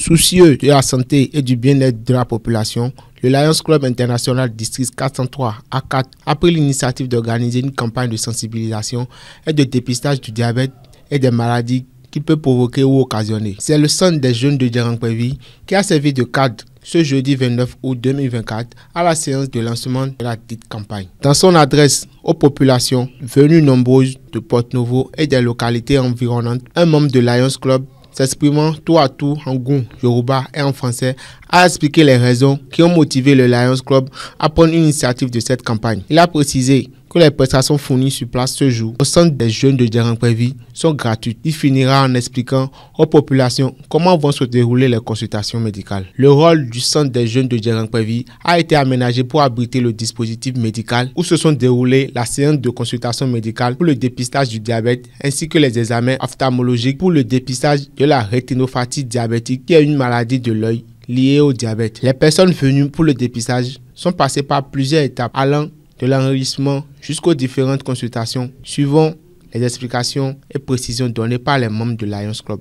Soucieux de la santé et du bien-être de la population, le Lions Club International District 403 A4 a pris l'initiative d'organiser une campagne de sensibilisation et de dépistage du diabète et des maladies qu'il peut provoquer ou occasionner. C'est le centre des jeunes de Djerangpévi qui a servi de cadre ce jeudi 29 août 2024 à la séance de lancement de la dite campagne. Dans son adresse aux populations venues nombreuses de Porte-Novo et des localités environnantes, un membre de Lions Club s'exprimant tour à tour en goût, yoruba et en français, a expliqué les raisons qui ont motivé le Lions Club à prendre l'initiative de cette campagne. Il a précisé que les prestations fournies sur place ce jour au centre des jeunes de Djerangpévi sont gratuites. Il finira en expliquant aux populations comment vont se dérouler les consultations médicales. Le rôle du centre des jeunes de Djerangpévi a été aménagé pour abriter le dispositif médical où se sont déroulées la séance de consultation médicale pour le dépistage du diabète ainsi que les examens ophtalmologiques pour le dépistage de la rétinopathie diabétique qui est une maladie de l'œil liée au diabète. Les personnes venues pour le dépistage sont passées par plusieurs étapes allant de l'enregistrement jusqu'aux différentes consultations, suivant les explications et précisions données par les membres de Lions Club.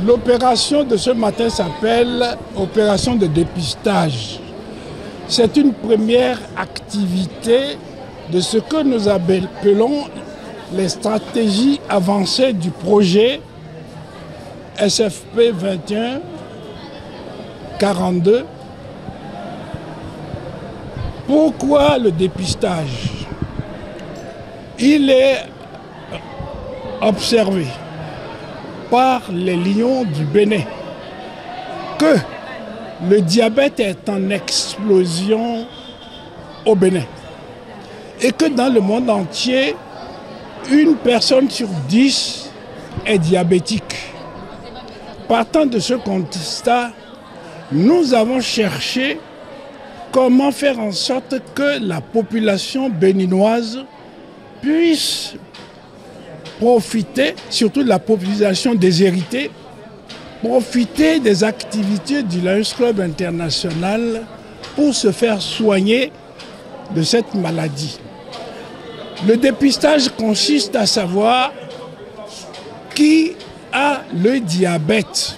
L'opération de ce matin s'appelle opération de dépistage. C'est une première activité de ce que nous appelons les stratégies avancées du projet SFP 21-42. Pourquoi le dépistage? Il est observé par les lions du Bénin que le diabète est en explosion au Bénin et que dans le monde entier, une personne sur 10 est diabétique. Partant de ce constat, nous avons cherché comment faire en sorte que la population béninoise puisse profiter, surtout la population déshéritée, profiter des activités du Lions Club International pour se faire soigner de cette maladie. Le dépistage consiste à savoir qui a le diabète.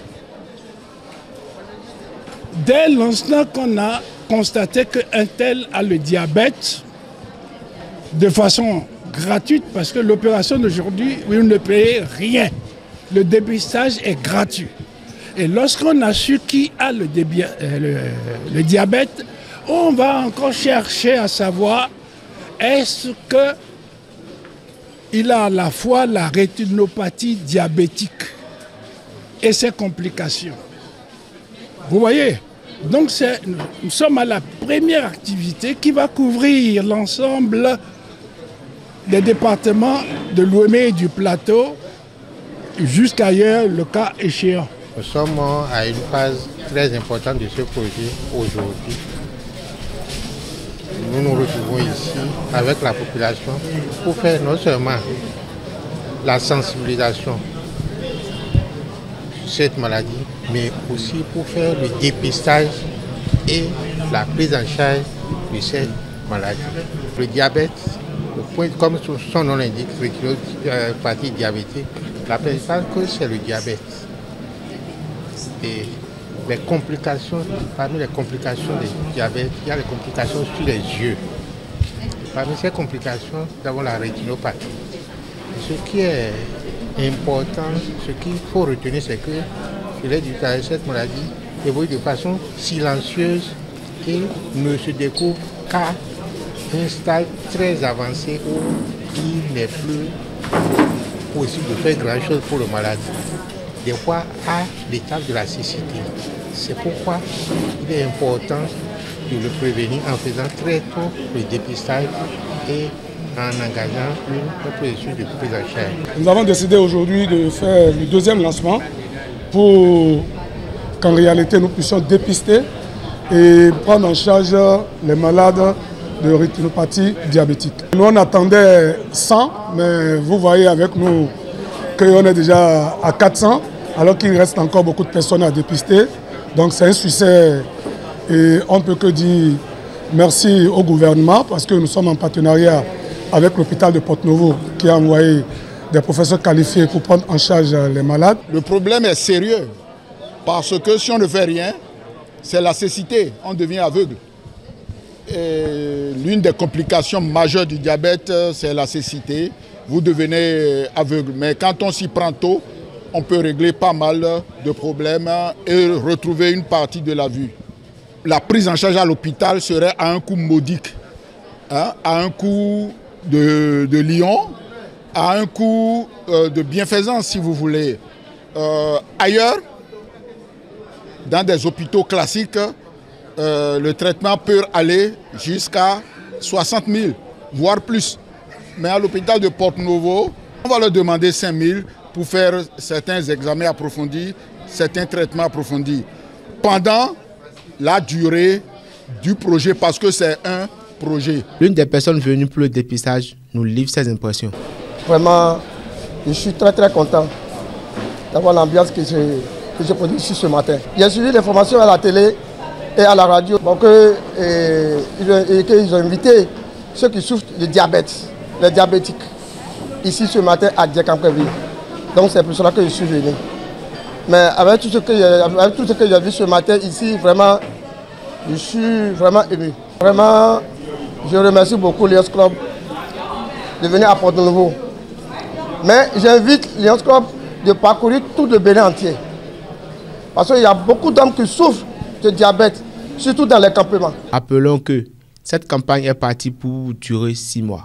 Dès l'instant qu'on a constaté qu'un tel a le diabète de façon gratuite, parce que l'opération d'aujourd'hui, vous ne payez rien. Le dépistage est gratuit. Et lorsqu'on a su qui a le diabète, on va encore chercher à savoir est-ce qu'il a à la fois la rétinopathie diabétique et ses complications. Vous voyez? Donc nous sommes à la première activité qui va couvrir l'ensemble des départements de Lomé et du Plateau jusqu'ailleurs, le cas échéant. Nous sommes à une phase très importante de ce projet aujourd'hui. Nous nous retrouvons ici avec la population pour faire non seulement la sensibilisation sur cette maladie, mais aussi pour faire le dépistage et la prise en charge de cette maladie. Le diabète, comme son nom l'indique, rétinopathie diabétique, la principale cause c'est le diabète. Et les complications, parmi les complications du diabète, il y a les complications sur les yeux. Parmi ces complications, nous avons la rétinopathie. Ce qui est important, ce qu'il faut retenir, c'est que cette maladie évolue de façon silencieuse et ne se découvre qu'à un stade très avancé où il n'est plus possible de faire grand-chose pour le malade. Des fois à l'étape de la cécité. C'est pourquoi il est important de le prévenir en faisant très tôt le dépistage et en engageant une procédure de prise en charge. Nous avons décidé aujourd'hui de faire le deuxième lancement pour qu'en réalité nous puissions dépister et prendre en charge les malades de rétinopathie diabétique. Nous on attendait 100, mais vous voyez avec nous qu'on est déjà à 400, alors qu'il reste encore beaucoup de personnes à dépister. Donc c'est un succès et on ne peut que dire merci au gouvernement parce que nous sommes en partenariat avec l'hôpital de Porte-Novo qui a envoyé des professeurs qualifiés pour prendre en charge les malades. Le problème est sérieux. Parce que si on ne fait rien, c'est la cécité, on devient aveugle. L'une des complications majeures du diabète, c'est la cécité. Vous devenez aveugle. Mais quand on s'y prend tôt, on peut régler pas mal de problèmes et retrouver une partie de la vue. La prise en charge à l'hôpital serait à un coût modique, hein, à un coût de lion, à un coût de bienfaisance, si vous voulez. Ailleurs, dans des hôpitaux classiques, le traitement peut aller jusqu'à 60 000, voire plus. Mais à l'hôpital de Porto-Novo, on va leur demander 5 000 pour faire certains examens approfondis, certains traitements approfondis. Pendant la durée du projet, parce que c'est un projet. L'une des personnes venues pour le dépistage nous livre ses impressions. Vraiment, je suis très content d'avoir l'ambiance que j'ai produite ici ce matin. J'ai suivi les formations à la télé et à la radio. Donc, ils ont invité ceux qui souffrent de diabète, les diabétiques, ici ce matin à Diekamprevi. Donc c'est pour cela que je suis venu. Mais avec tout ce que j'ai vu ce matin ici, vraiment, je suis vraiment ému. Vraiment, je remercie beaucoup Lions Club de venir à Porto-Novo. Mais j'invite Lions Club de parcourir tout le Bénin entier. Parce qu'il y a beaucoup d'hommes qui souffrent de diabète, surtout dans les campements. Rappelons que cette campagne est partie pour durer 6 mois.